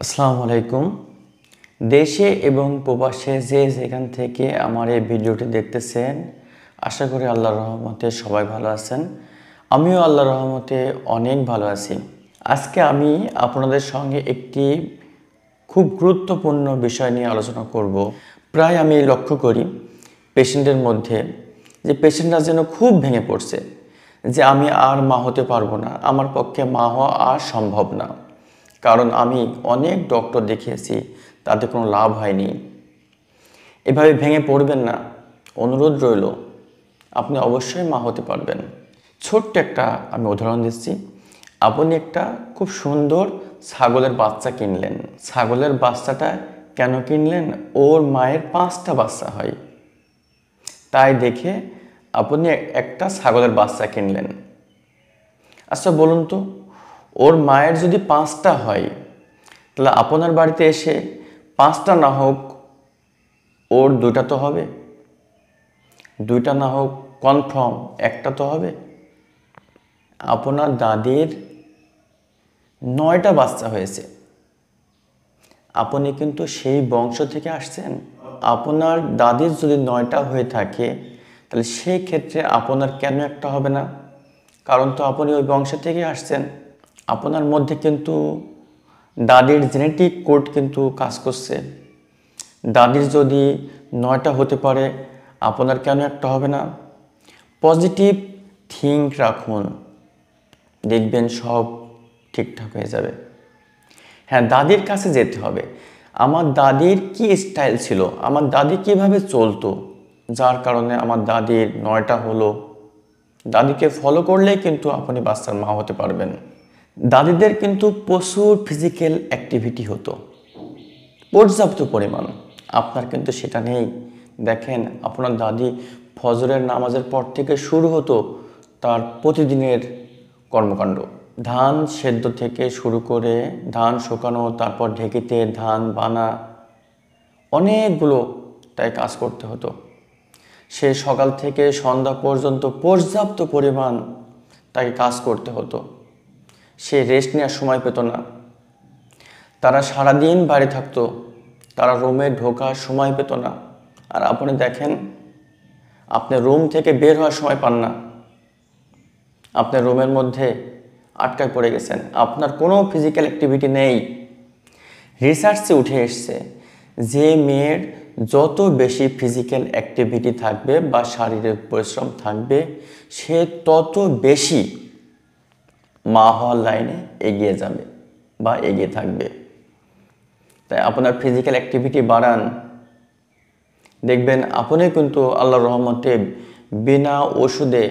আসসালামু আলাইকুম। দেশে এবং প্রবাসে যে যেখান থেকে আমার এই ভিডিওটি দেখতেছেন, আশা করি আল্লাহর রহমতে সবাই ভালো আছেন। আমিও আল্লাহর রহমতে অনেক ভালো আছি। আজকে আমি আপনাদের সঙ্গে একটি খুব গুরুত্বপূর্ণ বিষয় নিয়ে আলোচনা করব। প্রায় আমি লক্ষ্য করি পেশেন্টের মধ্যে যে পেশেন্টরা যেন খুব ভেঙে পড়ছে, যে আমি আর মা হতে পারবো না, আমার পক্ষে মা হওয়া আর সম্ভব না। কারণ আমি অনেক ডক্টর দেখিয়েছি, তাতে কোনো লাভ হয়নি। এভাবে ভেঙে পড়বেন না, অনুরোধ রইল, আপনি অবশ্যই মা হতে পারবেন। ছোট্ট একটা আমি উদাহরণ দিচ্ছি। আপনি একটা খুব সুন্দর ছাগলের বাচ্চা কিনলেন। ছাগলের বাচ্চাটা কেন কিনলেন? ওর মায়ের 5টা বাচ্চা হয়, তাই দেখে আপনি একটা ছাগলের বাচ্চা কিনলেন। আচ্ছা বলুন তো, ওর মায়ের যদি 5টা হয়, তাহলে আপনার বাড়িতে এসে 5টা না হোক, ওর 2টা তো হবে, 2টা না হোক কনফার্ম একটা তো হবে। আপনার দাদির 9টা বাচ্চা হয়েছে, আপনি কিন্তু সেই বংশ থেকে আসছেন। আপনার দাদির যদি 9টা হয়ে থাকে, তাহলে সেই ক্ষেত্রে আপনার কেন একটা হবে না? কারণ তো আপনি ওই বংশ থেকে আসছেন। আপনার মধ্যে কিন্তু দাদির জেনেটিক কোড কিন্তু কাজ করছে। দাদির যদি 9টা হতে পারে, আপনার কেন একটা হবে না? পজিটিভ থিঙ্ক রাখুন, দেখবেন সব ঠিকঠাক হয়ে যাবে। হ্যাঁ, দাদির কাছে যেতে হবে। আমার দাদির কি স্টাইল ছিল, আমার দাদি কিভাবে চলতো, যার কারণে আমার দাদির 9টা হলো। দাদিকে ফলো করলেই কিন্তু আপনি বাচ্চার মা হতে পারবেন। দাদিদের কিন্তু প্রচুর ফিজিক্যাল অ্যাক্টিভিটি হতো, পর্যাপ্ত পরিমাণ। আপনার কিন্তু সেটা নেই। দেখেন, আপনার দাদি ফজরের নামাজের পর থেকে শুরু হতো তার প্রতিদিনের কর্মকাণ্ড। ধান সেদ্ধ থেকে শুরু করে ধান শুকানো, তারপর ঢেকিতে ধান বানা, অনেকগুলো তাই কাজ করতে হতো। সে সকাল থেকে সন্ধ্যা পর্যন্ত পর্যাপ্ত পরিমাণ তাকে কাজ করতে হতো। সে রেস্ট নেওয়ার সময় পেত না। তারা সারাদিন বাইরে থাকতো, তারা রুমে ঢোকার সময় পেত না। আর আপনি দেখেন, আপনি রুম থেকে বের হওয়ার সময় পান না, আপনি রুমের মধ্যে আটকায় পড়ে গেছেন, আপনার কোনো ফিজিক্যাল অ্যাক্টিভিটি নেই। রিসার্চে উঠে এসছে যে মেয়ের যত বেশি ফিজিক্যাল অ্যাক্টিভিটি থাকবে বা শারীরিক পরিশ্রম থাকবে, সে তত বেশি মা হওয়ার লাইনে এগিয়ে যাবে বা এগিয়ে থাকবে। তাই আপনার ফিজিক্যাল অ্যাক্টিভিটি বাড়ান, দেখবেন আপনি কিন্তু আল্লাহর রহমতে বিনা ওষুধে,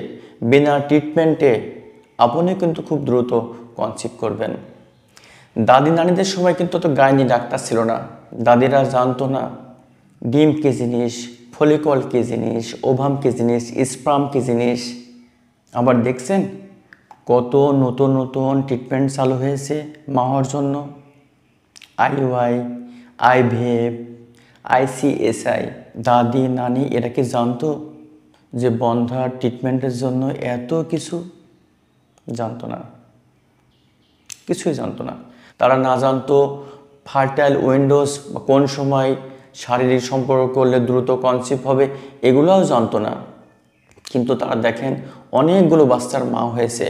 বিনা ট্রিটমেন্টে আপনি কিন্তু খুব দ্রুত কনসিভ করবেন। দাদি নানিদের সময় কিন্তু তো গাইনি ডাক্তার ছিল না। দাদিরা জানতো না ডিম কী জিনিস, ফলিকল কী জিনিস, ওভাম কী জিনিস, স্পার্ম কী জিনিস। আবার দেখছেন কত নতুন নতুন ট্রিটমেন্ট চালু হয়েছে মা হওয়ার জন্য। IUI, IVF, ICSI। দাদি নানি এরা কি জানতো যে বন্ধার ট্রিটমেন্টের জন্য এত কিছু? জানতো না, কিছুই জানতো না। তারা না জানতো ফার্টাইল উইন্ডোজ কোন সময় শারীরিক সম্পর্ক করলে দ্রুত কনসিভ হবে, এগুলোও জানতো না। কিন্তু তারা দেখেন অনেকগুলো বাচ্চার মা হয়েছে।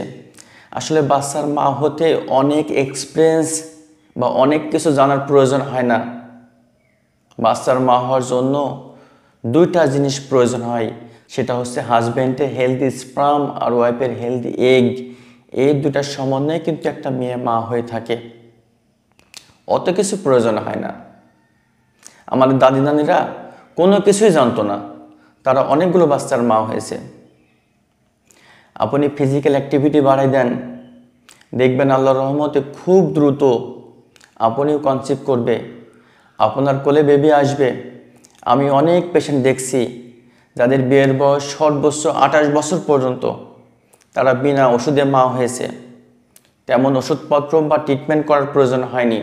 আসলে বাচ্চার মা হতে অনেক এক্সপিরিয়েন্স বা অনেক কিছু জানার প্রয়োজন হয় না। বাচ্চার মা হওয়ার জন্য 2টা জিনিস প্রয়োজন হয়, সেটা হচ্ছে হাজব্যান্ডের হেলদি স্পার্ম আর ওয়াইফের হেলদি এগ। এই 2টার সমন্বয়ে কিন্তু একটা মেয়ে মা হয়ে থাকে, অত কিছু প্রয়োজন হয় না। আমাদের দাদি নানিরা কোনো কিছুই জানতো না, তারা অনেকগুলো বাচ্চার মা হয়েছে। আপনি ফিজিক্যাল অ্যাক্টিভিটি বাড়াই দেন, দেখবেন আল্লাহর রহমতে খুব দ্রুত আপনিও কনসিভ করবে, আপনার কোলে বেবি আসবে। আমি অনেক পেশেন্ট দেখছি যাদের বিয়ের বয়স সর্বোচ্চ 28 বছর পর্যন্ত তারা বিনা ওষুধে মা হয়েছে। তেমন ওষুধপত্র বা ট্রিটমেন্ট করার প্রয়োজন হয়নি।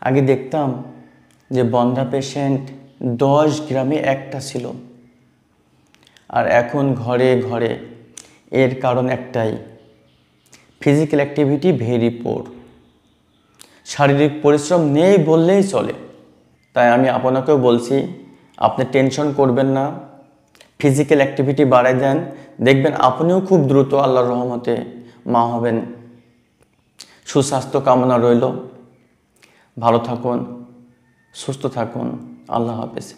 আগে দেখতাম যে বন্ধ্যা পেশেন্ট 10 গ্রামে একটা ছিল, আর এখন ঘরে ঘরে। এর কারণ একটাই, ফিজিক্যাল অ্যাক্টিভিটি ভেরি পোর। শারীরিক পরিশ্রম নেই বললেই চলে। তাই আমি আপনাকেও বলছি, আপনি টেনশন করবেন না, ফিজিক্যাল অ্যাক্টিভিটি বাড়াই দেন, দেখবেন আপনিও খুব দ্রুত আল্লাহর রহমতে মা হবেন। সুস্বাস্থ্য কামনা রইল। ভালো থাকুন, সুস্থ থাকুন। আল্লাহ হাফেজ।